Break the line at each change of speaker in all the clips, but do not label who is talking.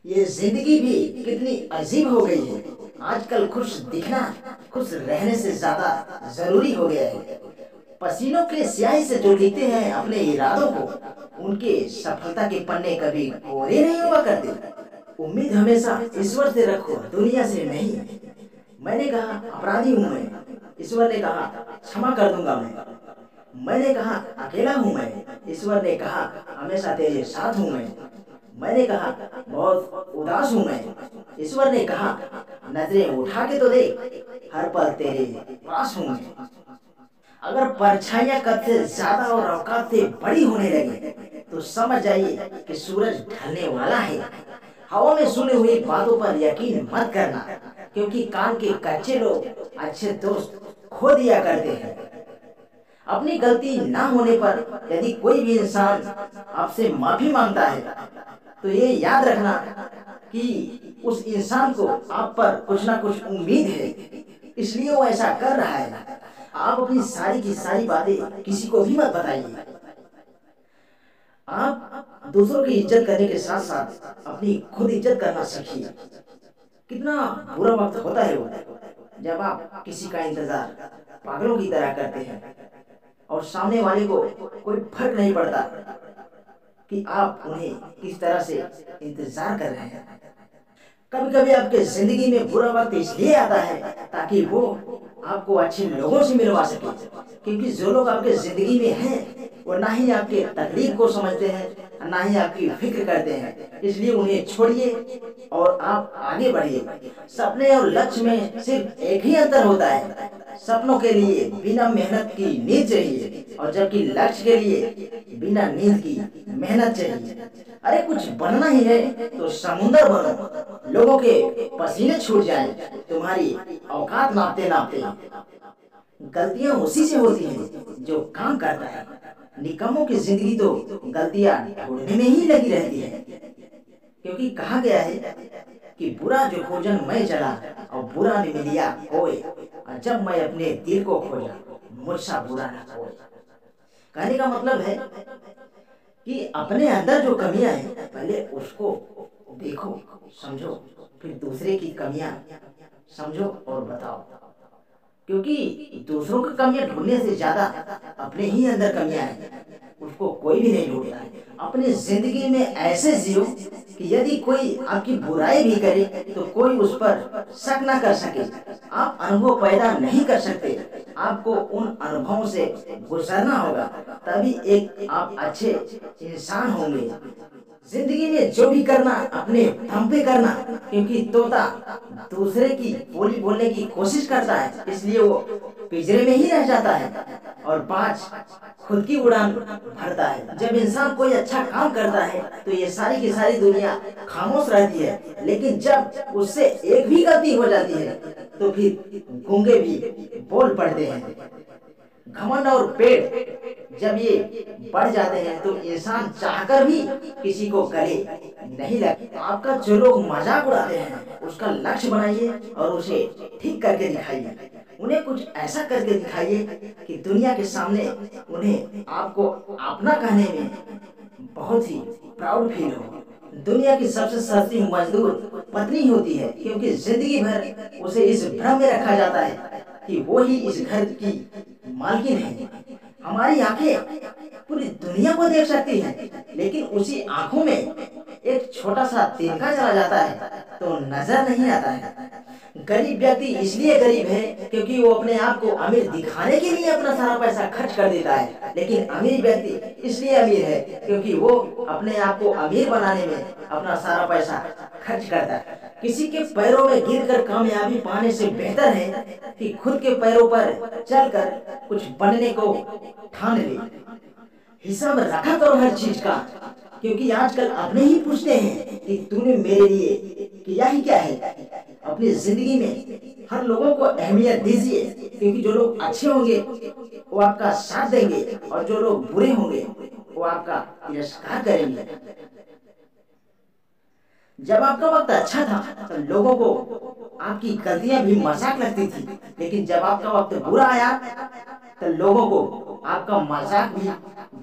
ये जिंदगी भी कितनी अजीब हो गई है। आजकल खुश दिखना खुश रहने से ज्यादा जरूरी हो गया है। पसीनों के स्याही से जो लिखते हैं अपने इरादों को, उनके सफलता के पन्ने कभी कोरे नहीं हुआ करते। उम्मीद हमेशा ईश्वर से रखो, दुनिया से नहीं। मैंने कहा अपराधी हूं मैं, ईश्वर ने कहा क्षमा कर दूंगा मैंने कहा अकेला हूं मैं, ईश्वर ने कहा हमेशा तेरे साथ हूं मैंने कहा बहुत उदास हूं मैं, ईश्वर ने कहा नजरें उठा के तो देख, हर पल तेरे पास हूं मैं। अगर परछाइयां कद से ज्यादा और औकात से बड़ी होने लगे तो समझ जाइए कि सूरज ढलने वाला है। हवा में सुनी हुई बातों पर यकीन मत करना, क्योंकि कान के कच्चे लोग अच्छे दोस्त खो दिया करते हैं। अपनी गलती ना होने पर यदि कोई भी इंसान आपसे माफी मांगता है तो ये याद रखना कि उस इंसान को आप पर कुछ ना कुछ उम्मीद है, इसलिए वो ऐसा कर रहा है। आप अपनी सारी की सारी बातें किसी को भी मत बताइए। आप दूसरों की इज्जत करने के साथ साथ अपनी खुद इज्जत करना सीखिए। कितना बुरा वक्त होता है वो जब आप किसी का इंतजार पागलों की तरह करते हैं और सामने वाले को कोई फर्क नहीं पड़ता कि आप उन्हें किस तरह से इंतजार कर रहे हैं। कभी कभी आपके जिंदगी में बुरा वक्त इसलिए आता है ताकि वो आपको अच्छे लोगों से मिलवा सके, क्योंकि जो लोग आपके जिंदगी में हैं वो ना ही आपके तकलीफ को समझते हैं ना ही आपकी फिक्र करते हैं, इसलिए उन्हें छोड़िए और आप आगे बढ़िए। सपने और लक्ष्य में सिर्फ एक ही अंतर होता है, सपनों के लिए बिना मेहनत की नींद चाहिए और जबकि लक्ष्य के लिए बिना नींद की मेहनत चाहिए। अरे कुछ बनना ही है तो समुंदर बनो, लोगों के पसीने छूट जाएं तुम्हारी औकात नापते नापते। गलतियां उसी से होती हैं जो काम करता है, निकम्मों की जिंदगी तो गलतियां ढूंढने में ही लगी रहती है। क्योंकि कहा गया है कि बुरा जो खोजन मैं चला और बुरा ने मिलिया कोई, और जब मैं अपने दिल को खोजा मुझसा बुरा ना कोई। कहने का मतलब है कि अपने अंदर जो कमियां हैं पहले उसको देखो, समझो, फिर दूसरे की कमियां समझो और बताओ। क्योंकि दूसरों की कमियां ढूंढने से ज्यादा अपने ही अंदर कमियां हैं, उसको कोई भी नहीं ढूंढता है। अपनी जिंदगी में ऐसे जियो कि यदि कोई आपकी बुराई भी करे तो कोई उस पर शक ना कर सके। आप अनुभव पैदा नहीं कर सकते, आपको उन अनुभवों से गुजरना होगा, तभी एक आप अच्छे इंसान होंगे। जिंदगी में जो भी करना अपने दम पे करना, क्योंकि तोता दूसरे की बोली बोलने की कोशिश करता है इसलिए वो पिंजरे में ही रह जाता है और बाज खुद की उड़ान भरता है। जब इंसान कोई अच्छा काम करता है तो ये सारी की सारी दुनिया खामोश रहती है, लेकिन जब उससे एक भी गलती हो जाती है तो फिर गूंगे भी बोल पड़ते हैं। घमंड और पेट जब ये बढ़ जाते हैं तो इंसान चाहकर भी किसी को गले नहीं लगता। आपका जो लोग मजाक उड़ाते हैं उसका लक्ष्य बनाइए और उसे ठीक करके दिखाइए। उन्हें कुछ ऐसा करके दिखाइए कि दुनिया के सामने उन्हें आपको अपना कहने में बहुत ही प्राउड फील हो। दुनिया की सबसे सस्ती मजदूर पत्नी होती है, क्योंकि जिंदगी भर उसे इस भ्रम में रखा जाता है कि वो ही इस घर की मालकिन है। हमारी आंखें पूरी दुनिया को देख सकती हैं, लेकिन उसी आंखों में एक छोटा सा तिनका चला जाता है तो नजर नहीं आता है। गरीब व्यक्ति इसलिए गरीब है क्योंकि वो अपने आप को अमीर दिखाने के लिए अपना सारा पैसा खर्च कर देता है, लेकिन अमीर व्यक्ति इसलिए अमीर है क्योंकि वो अपने आप को अमीर बनाने में अपना सारा पैसा खर्च करता है। किसी के पैरों में गिरकर कामयाबी पाने से बेहतर है कि खुद के पैरों पर चलकर कुछ बनने को ठान ले। हिसाब रखा करो हर चीज का, क्योंकि आजकल अपने ही पूछते हैं कि तूने मेरे लिए किया ही क्या है। अपनी जिंदगी में हर लोगों को अहमियत दीजिए, क्योंकि जो लोग अच्छे होंगे वो आपका साथ देंगे और जो लोग बुरे होंगे वो आपका तिरस्कार करेंगे। जब आपका वक्त अच्छा था तो लोगों को आपकी गलतियां भी मजाक लगती थी, लेकिन जब आपका वक्त बुरा आया तो लोगों को आपका मजाक भी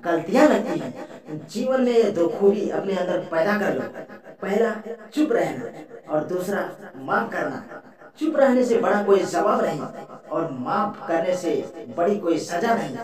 गलतियां लगती हैं। जीवन में दो खूबी अपने अंदर पैदा कर लो, पहला चुप रहना और दूसरा माफ करना। चुप रहने से बड़ा कोई जवाब नहीं और माफ करने से बड़ी कोई सजा नहीं।